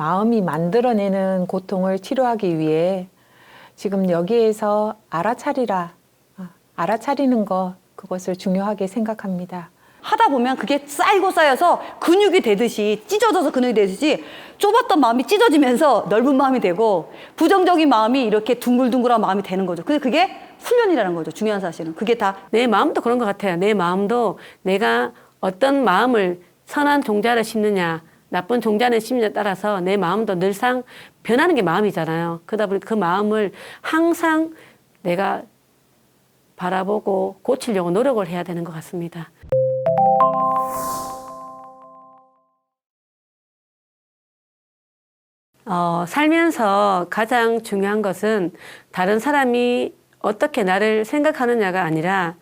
마음이 만들어내는 고통을 치료하기 위해 지금 여기에서 알아차리라, 알아차리는 것, 그것을 중요하게 생각합니다. 하다 보면 그게 쌓이고 쌓여서 근육이 되듯이, 찢어져서 근육이 되듯이 좁았던 마음이 찢어지면서 넓은 마음이 되고, 부정적인 마음이 이렇게 둥글둥글한 마음이 되는 거죠. 근데 그게 훈련이라는 거죠. 중요한 사실은. 그게 다. 내 마음도 그런 것 같아요. 내 마음도 내가 어떤 마음을 선한 종자를 심느냐, 나쁜 종자를 심느냐에 따라서 내 마음도 늘상 변하는 게 마음이잖아요. 그러다 보니 그 마음을 항상 내가 바라보고 고치려고 노력을 해야 되는 것 같습니다. 살면서 가장 중요한 것은 다른 사람이 어떻게 나를 생각하느냐가 아니라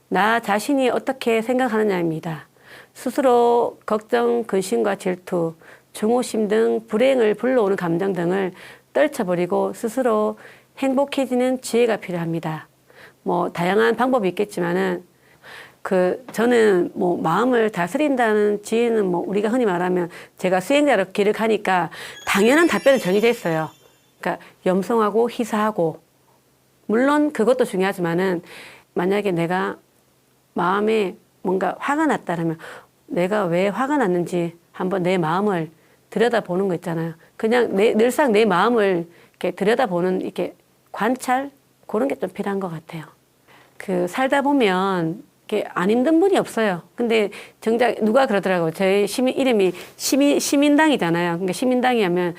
나 자신이 어떻게 생각하느냐입니다. 스스로 걱정, 근심과 질투, 증오심 등 불행을 불러오는 감정 등을 떨쳐버리고 스스로 행복해지는 지혜가 필요합니다. 다양한 방법이 있겠지만은 저는 마음을 다스린다는 지혜는 우리가 흔히 말하면 제가 수행자로 길을 가니까 당연한 답변은 정해져 있어요. 그러니까 염송하고 희사하고, 물론 그것도 중요하지만은 만약에 내가 마음에 뭔가 화가 났다면 내가 왜 화가 났는지 한번 내 마음을 들여다보는 거 있잖아요. 그냥 늘상 내 마음을 이렇게 들여다보는 이렇게 관찰, 그런 게 좀 필요한 것 같아요. 살다 보면 이렇게 안 힘든 분이 없어요. 근데 정작 누가 그러더라고요. 저희 이름이 시민당이잖아요. 그러니까 시민당이 하면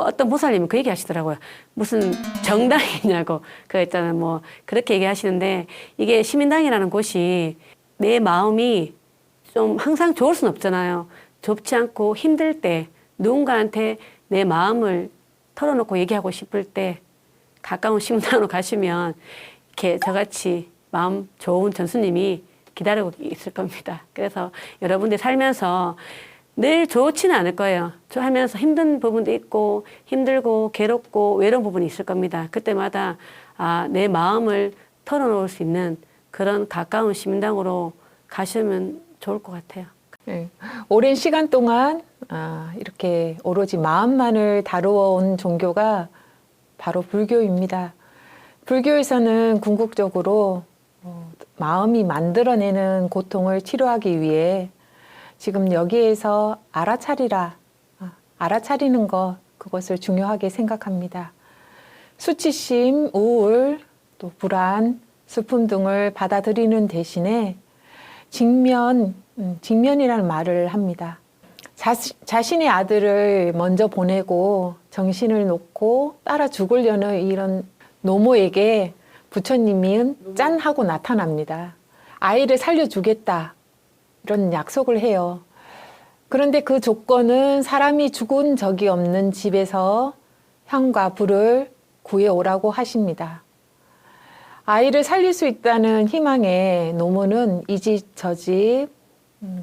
어떤 보살님은 그 얘기 하시더라고요. 무슨 정당이냐고. 그거 있잖아요. 그렇게 얘기하시는데, 이게 시민당이라는 곳이 내 마음이 좀 항상 좋을 순 없잖아요. 좁지 않고 힘들 때 누군가한테 내 마음을 털어놓고 얘기하고 싶을 때 가까운 시민당으로 가시면 이렇게 저같이 마음 좋은 전수님이 기다리고 있을 겁니다. 그래서 여러분들 살면서 늘 좋지는 않을 거예요. 하면서 힘든 부분도 있고 힘들고 괴롭고 외로운 부분이 있을 겁니다. 그때마다 내 마음을 털어놓을 수 있는 그런 가까운 시민당으로 가시면 좋을 것 같아요. 네. 오랜 시간 동안 이렇게 오로지 마음만을 다루어온 종교가 바로 불교입니다. 불교에서는 궁극적으로 마음이 만들어내는 고통을 치료하기 위해 지금 여기에서 알아차리라, 알아차리는 것, 그것을 중요하게 생각합니다. 수치심, 우울, 또 불안, 슬픔 등을 받아들이는 대신에 직면이라는 말을 합니다. 자신의 아들을 먼저 보내고 정신을 놓고 따라 죽으려는 이런 노모에게 부처님은 짠 하고 나타납니다. 아이를 살려주겠다, 이런 약속을 해요. 그런데 그 조건은 사람이 죽은 적이 없는 집에서 향과 불을 구해오라고 하십니다. 아이를 살릴 수 있다는 희망에 노모는 이 집 저 집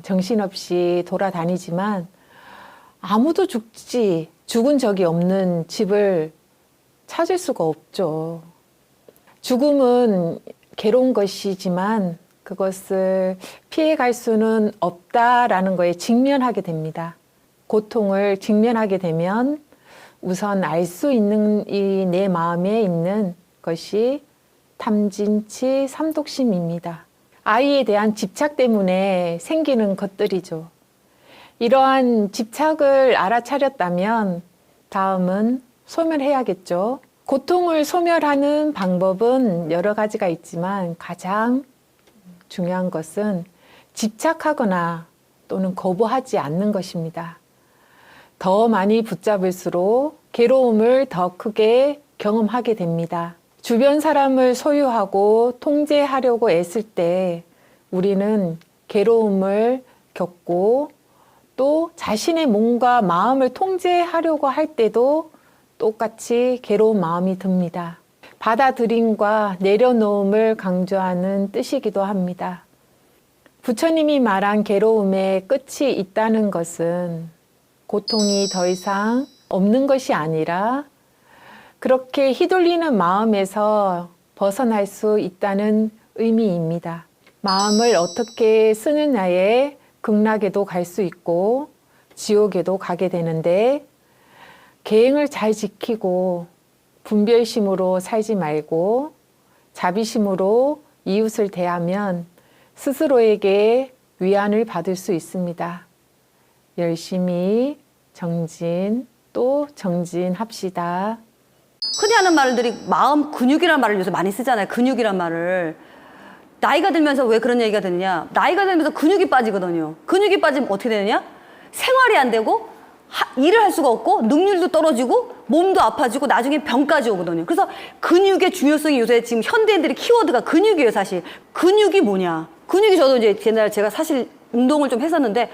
정신없이 돌아다니지만 아무도 죽은 적이 없는 집을 찾을 수가 없죠. 죽음은 괴로운 것이지만 그것을 피해갈 수는 없다라는 거에 직면하게 됩니다. 고통을 직면하게 되면 우선 알 수 있는 이 내 마음에 있는 것이 탐진치 삼독심입니다. 아이에 대한 집착 때문에 생기는 것들이죠. 이러한 집착을 알아차렸다면 다음은 소멸해야겠죠. 고통을 소멸하는 방법은 여러 가지가 있지만 가장 중요한 것은 집착하거나 또는 거부하지 않는 것입니다. 더 많이 붙잡을수록 괴로움을 더 크게 경험하게 됩니다. 주변 사람을 소유하고 통제하려고 애쓸 때 우리는 괴로움을 겪고, 또 자신의 몸과 마음을 통제하려고 할 때도 똑같이 괴로운 마음이 듭니다. 받아들임과 내려놓음을 강조하는 뜻이기도 합니다. 부처님이 말한 괴로움의 끝이 있다는 것은 고통이 더 이상 없는 것이 아니라 그렇게 휘둘리는 마음에서 벗어날 수 있다는 의미입니다. 마음을 어떻게 쓰느냐에 극락에도 갈 수 있고 지옥에도 가게 되는데, 계행을 잘 지키고 분별심으로 살지 말고 자비심으로 이웃을 대하면 스스로에게 위안을 받을 수 있습니다. 열심히 정진 또 정진합시다. 흔히 하는 말들이 마음 근육이라는 말을 요새 많이 쓰잖아요. 근육이란 말을. 나이가 들면서 왜 그런 얘기가 되느냐. 나이가 들면서 근육이 빠지거든요. 근육이 빠지면 어떻게 되느냐. 생활이 안 되고 일을 할 수가 없고 능률도 떨어지고 몸도 아파지고 나중에 병까지 오거든요. 그래서 근육의 중요성이 요새 지금 현대인들의 키워드가 근육이에요. 사실 근육이 뭐냐. 근육이 저도 이제 옛날 제가 사실 운동을 좀 했었는데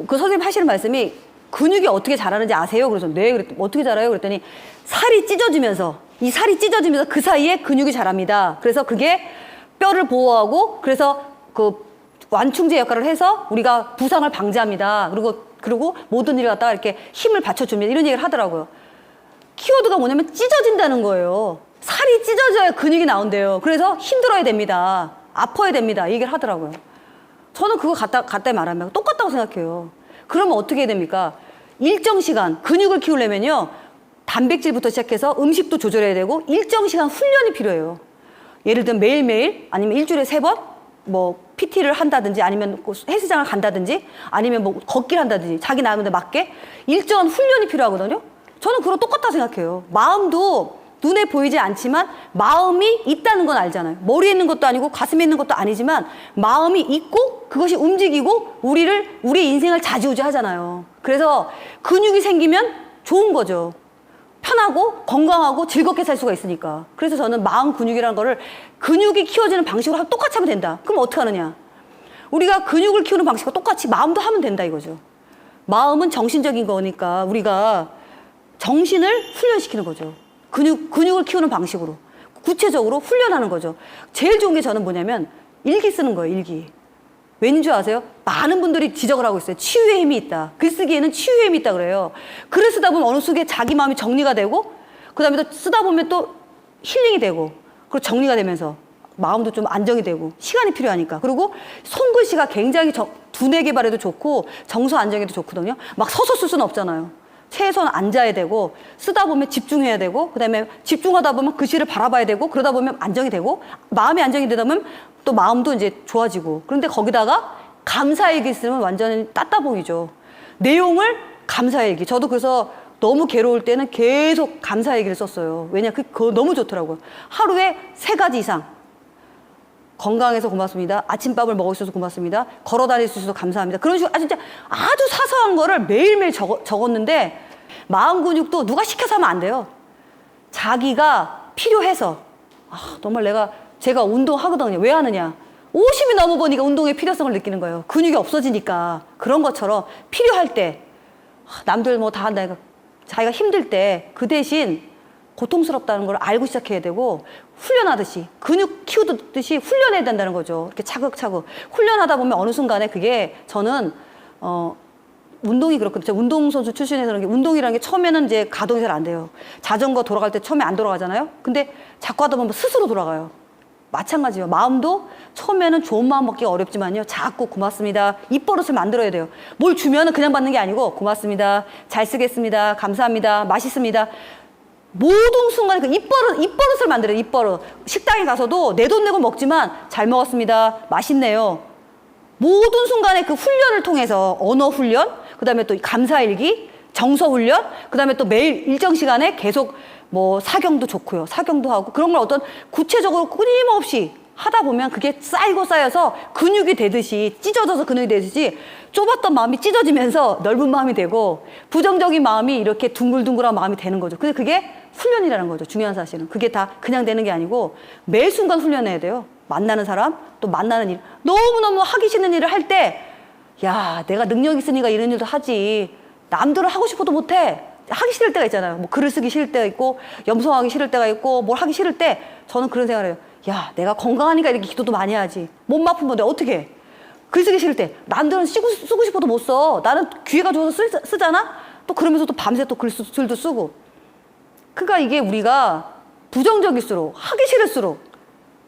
그 선생님 하시는 말씀이 근육이 어떻게 자라는지 아세요? 그래서 네. 그랬더니 어떻게 자라요? 그랬더니 살이 찢어지면서 이 살이 찢어지면서 그 사이에 근육이 자랍니다. 그래서 그게 뼈를 보호하고 그래서 그 완충제 역할을 해서 우리가 부상을 방지합니다. 그리고 모든 일을 갖다가 이렇게 힘을 받쳐줍니다. 이런 얘기를 하더라고요. 키워드가 뭐냐면 찢어진다는 거예요. 살이 찢어져야 근육이 나온대요. 그래서 힘들어야 됩니다. 아파야 됩니다. 이 얘기를 하더라고요. 저는 그거 갖다 말하면 똑같다고 생각해요. 그러면 어떻게 해야 됩니까? 일정 시간 근육을 키우려면요. 단백질부터 시작해서 음식도 조절해야 되고 일정 시간 훈련이 필요해요. 예를 들면 매일매일 아니면 일주일에 3번 뭐 PT를 한다든지 아니면 헬스장을 간다든지 아니면 뭐 걷기를 한다든지 자기 나름대로 맞게 일정한 훈련이 필요하거든요. 저는 그거 똑같다고 생각해요. 마음도 눈에 보이지 않지만 마음이 있다는 건 알잖아요. 머리에 있는 것도 아니고 가슴에 있는 것도 아니지만 마음이 있고 그것이 움직이고 우리 인생을 좌지우지하잖아요. 그래서 근육이 생기면 좋은 거죠. 편하고 건강하고 즐겁게 살 수가 있으니까. 그래서 저는 마음 근육이라는 거를 근육이 키워지는 방식으로 똑같이 하면 된다. 그럼 어떻게 하느냐? 우리가 근육을 키우는 방식과 똑같이 마음도 하면 된다 이거죠. 마음은 정신적인 거니까 우리가 정신을 훈련시키는 거죠. 근육을 키우는 방식으로 구체적으로 훈련하는 거죠. 제일 좋은 게 저는 뭐냐면 일기 쓰는 거예요. 일기. 왠 줄 아세요? 많은 분들이 지적을 하고 있어요. 치유의 힘이 있다. 글쓰기에는 치유의 힘이 있다 그래요. 글을 쓰다 보면 어느 순간 자기 마음이 정리가 되고 그 다음에 또 쓰다 보면 또 힐링이 되고 그리고 정리가 되면서 마음도 좀 안정이 되고 시간이 필요하니까. 그리고 손글씨가 굉장히 두뇌 개발에도 좋고 정서 안정에도 좋거든요. 막 서서 쓸 수는 없잖아요. 최소한 앉아야 되고 쓰다 보면 집중해야 되고 그다음에 집중하다 보면 글씨를 바라봐야 되고 그러다 보면 안정이 되고 마음이 안정이 되다 보면 또 마음도 이제 좋아지고. 그런데 거기다가 감사일기 쓰면 완전히 따따봉이죠. 내용을 감사일기. 저도 그래서 너무 괴로울 때는 계속 감사일기를 썼어요. 왜냐 그거 너무 좋더라고요. 하루에 3가지 이상. 건강해서 고맙습니다. 아침밥을 먹을 수 있어서 고맙습니다. 걸어 다닐 수 있어서 감사합니다. 그런 식으로 진짜 아주 사소한 거를 매일매일 적었는데 마음 근육도 누가 시켜서 하면 안 돼요. 자기가 필요해서. 정말 제가 운동하거든요. 왜 하느냐. 50이 넘어보니까 운동의 필요성을 느끼는 거예요. 근육이 없어지니까. 그런 것처럼 필요할 때 남들 뭐 다 한다. 자기가 힘들 때 그 대신 고통스럽다는 걸 알고 시작해야 되고 훈련하듯이 근육 키우듯이 훈련해야 된다는 거죠. 이렇게 차근차근 훈련하다 보면 어느 순간에 그게 저는 운동이 그렇거든요. 제가 운동선수 출신에서 그런 게 운동이라는 게 처음에는 이제 가동이 잘 안 돼요. 자전거 돌아갈 때 처음에 안 돌아가잖아요. 근데 자꾸 하다 보면 스스로 돌아가요. 마찬가지예요. 마음도 처음에는 좋은 마음 먹기가 어렵지만요. 자꾸 고맙습니다. 입버릇을 만들어야 돼요. 뭘 주면은 그냥 받는 게 아니고 고맙습니다. 잘 쓰겠습니다. 감사합니다. 맛있습니다. 모든 순간에 그 입버릇을 만들어요. 입버릇. 식당에 가서도 내 돈 내고 먹지만 잘 먹었습니다. 맛있네요. 모든 순간에 그 훈련을 통해서 언어 훈련, 그 다음에 또 감사일기, 정서 훈련, 그 다음에 또 매일 일정 시간에 계속 뭐 사경도 좋고요. 사경도 하고 그런 걸 어떤 구체적으로 끊임없이 하다 보면 그게 쌓이고 쌓여서 근육이 되듯이 찢어져서 근육이 되듯이 좁았던 마음이 찢어지면서 넓은 마음이 되고 부정적인 마음이 이렇게 둥글둥글한 마음이 되는 거죠. 근데 그게 훈련이라는 거죠. 중요한 사실은. 그게 다 그냥 되는 게 아니고 매 순간 훈련해야 돼요. 만나는 사람, 또 만나는 일. 너무너무 하기 싫은 일을 할 때, 야, 내가 능력 있으니까 이런 일도 하지. 남들은 하고 싶어도 못해. 하기 싫을 때가 있잖아요. 뭐 글을 쓰기 싫을 때가 있고, 염성하기 싫을 때가 있고, 뭘 하기 싫을 때, 저는 그런 생각을 해요. 야, 내가 건강하니까 이렇게 기도도 많이 하지. 몸 아프면 내가 어떻게 해? 글 쓰기 싫을 때, 남들은 쓰고 싶어도 못 써. 나는 기회가 좋아서 쓰잖아? 또 그러면서 또 밤새 또 글도 쓰고. 그러니까 이게 우리가 부정적일수록, 하기 싫을수록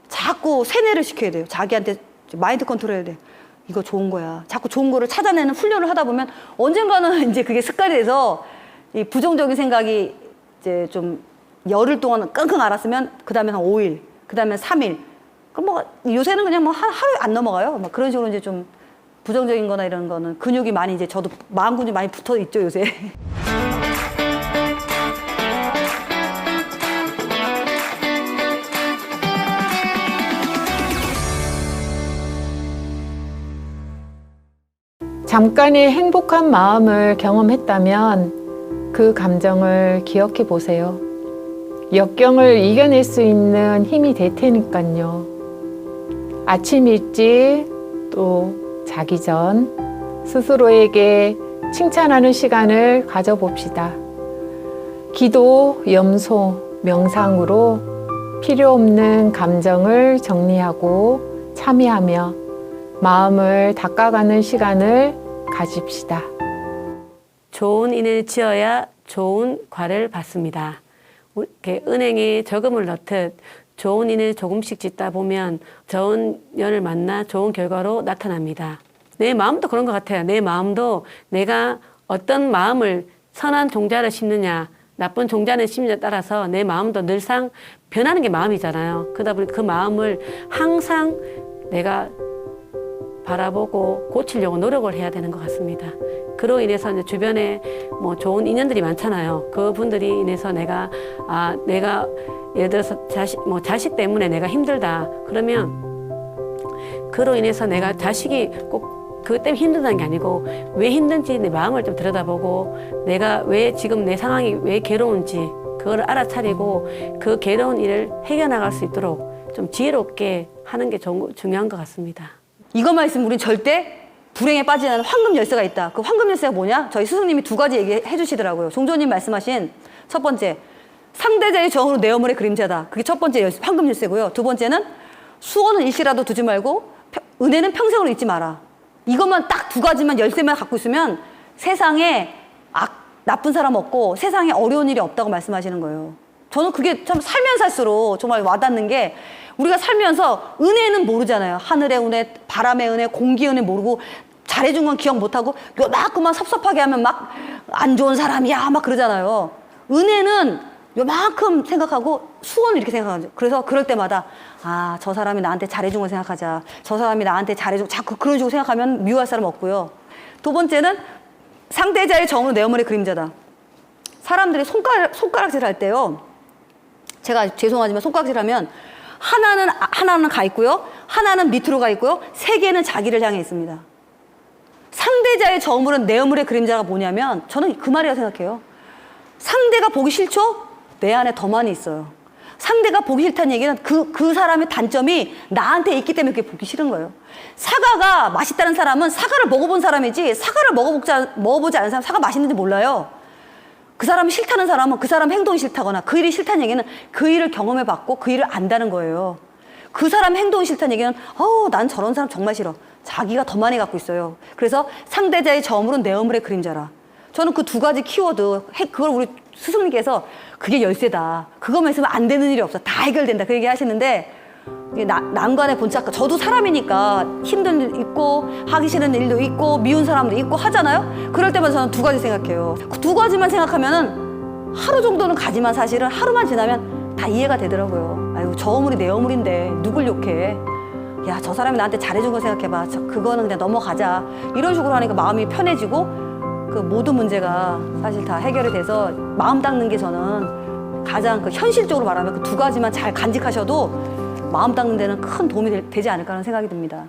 자꾸 세뇌를 시켜야 돼요. 자기한테 마인드 컨트롤 해야 돼. 이거 좋은 거야. 자꾸 좋은 거를 찾아내는 훈련을 하다 보면 언젠가는 이제 그게 습관이 돼서 이 부정적인 생각이 이제 좀 열흘 동안 끙끙 앓았으면 그 다음에 한 5일, 그 다음에 3일. 그럼 뭐 요새는 그냥 뭐 하루에 안 넘어가요. 막 그런 식으로 이제 좀 부정적인 거나 이런 거는 근육이 많이 이제 저도 마음 근육이 많이 붙어 있죠, 요새. 잠깐의 행복한 마음을 경험했다면 그 감정을 기억해 보세요. 역경을 이겨낼 수 있는 힘이 될 테니까요. 아침 일찍 또 자기 전 스스로에게 칭찬하는 시간을 가져봅시다. 기도, 염소, 명상으로 필요 없는 감정을 정리하고 참여하며 마음을 닦아가는 시간을 가집시다. 좋은 인을 지어야 좋은 과를 받습니다. 이렇게 은행에 저금을 넣듯 좋은 인을 조금씩 짓다 보면 좋은 연을 만나 좋은 결과로 나타납니다. 내 마음도 그런 것 같아요. 내 마음도 내가 어떤 마음을 선한 종자를 심느냐 나쁜 종자를 심느냐에 따라서 내 마음도 늘상 변하는 게 마음이잖아요. 그러다 보니 그 마음을 항상 내가 바라보고 고치려고 노력을 해야 되는 것 같습니다. 그로 인해서 이제 주변에 뭐 좋은 인연들이 많잖아요. 그분들이 인해서 내가 예를 들어서 자식 때문에 내가 힘들다. 그러면 그로 인해서 내가 자식이 꼭 그것 때문에 힘들다는 게 아니고 왜 힘든지 내 마음을 좀 들여다보고 내가 왜 지금 내 상황이 왜 괴로운지 그걸 알아차리고 그 괴로운 일을 해결나갈 수 있도록 좀 지혜롭게 하는 게 중요한 것 같습니다. 이것만 있으면 우린 절대 불행에 빠지지 않는 황금 열쇠가 있다. 그 황금 열쇠가 뭐냐? 저희 스승님이 두 가지 얘기해 주시더라고요. 종조님 말씀하신 첫 번째, 상대자의 정으로 내 어머니의 그림자다. 그게 첫 번째 열쇠, 황금 열쇠고요. 두 번째는 수고는 일시라도 두지 말고 은혜는 평생으로 잊지 마라. 이것만 딱 두 가지만 열쇠만 갖고 있으면 세상에 나쁜 사람 없고 세상에 어려운 일이 없다고 말씀하시는 거예요. 저는 그게 참 살면 살수록 정말 와닿는 게 우리가 살면서 은혜는 모르잖아요. 하늘의 은혜, 바람의 은혜, 공기의 은혜 모르고 잘해준 건 기억 못하고 요만큼만 섭섭하게 하면 막 안 좋은 사람이야 막 그러잖아요. 은혜는 요만큼 생각하고 수고는 이렇게 생각하죠. 그래서 그럴 때마다 저 사람이 나한테 잘해준 걸 생각하자. 저 사람이 나한테 잘해준 자꾸 그런 식으로 생각하면 미워할 사람 없고요. 두 번째는 상대자의 정으로 내 어머니의 그림자다. 사람들이 손가락질 할 때요. 제가 죄송하지만 손가락질 하면 하나는 가 있고요. 하나는 밑으로 가 있고요. 세 개는 자기를 향해 있습니다. 상대자의 저물은 내 어물의 그림자가 뭐냐면 저는 그 말이라고 생각해요. 상대가 보기 싫죠? 내 안에 더 많이 있어요. 상대가 보기 싫다는 얘기는 그 사람의 단점이 나한테 있기 때문에 그게 보기 싫은 거예요. 사과가 맛있다는 사람은 사과를 먹어본 사람이지 사과를 먹어보지 않은 사람 사과 맛있는지 몰라요. 그 사람이 싫다는 사람은 그 사람 행동이 싫다거나 그 일이 싫다는 얘기는 그 일을 경험해봤고 그 일을 안다는 거예요. 그 사람 행동이 싫다는 얘기는 난 저런 사람 정말 싫어. 자기가 더 많이 갖고 있어요. 그래서 상대자의 저물은 내 어물의 그림자라. 저는 그 두 가지 키워드 그걸 우리 스승님께서 그게 열쇠다. 그것만 있으면 안 되는 일이 없어. 다 해결된다. 그 얘기 하시는데 난관의 본chất. 저도 사람이니까 힘든 일 있고 하기 싫은 일도 있고 미운 사람도 있고 하잖아요. 그럴 때마다 저는 두 가지 생각해요. 그 두 가지만 생각하면은 하루 정도는 가지만 사실은 하루만 지나면 다 이해가 되더라고요. 아이고 저 어물이 내 어물인데 누굴 욕해. 야 저 사람이 나한테 잘해준 거 생각해봐. 그거는 그냥 넘어가자. 이런 식으로 하니까 마음이 편해지고 그 모든 문제가 사실 다 해결이 돼서 마음 닦는 게 저는 가장 그 현실적으로 말하면 그 두 가지만 잘 간직하셔도 마음 닦는 데는 큰 도움이 되지 않을까 하는 생각이 듭니다.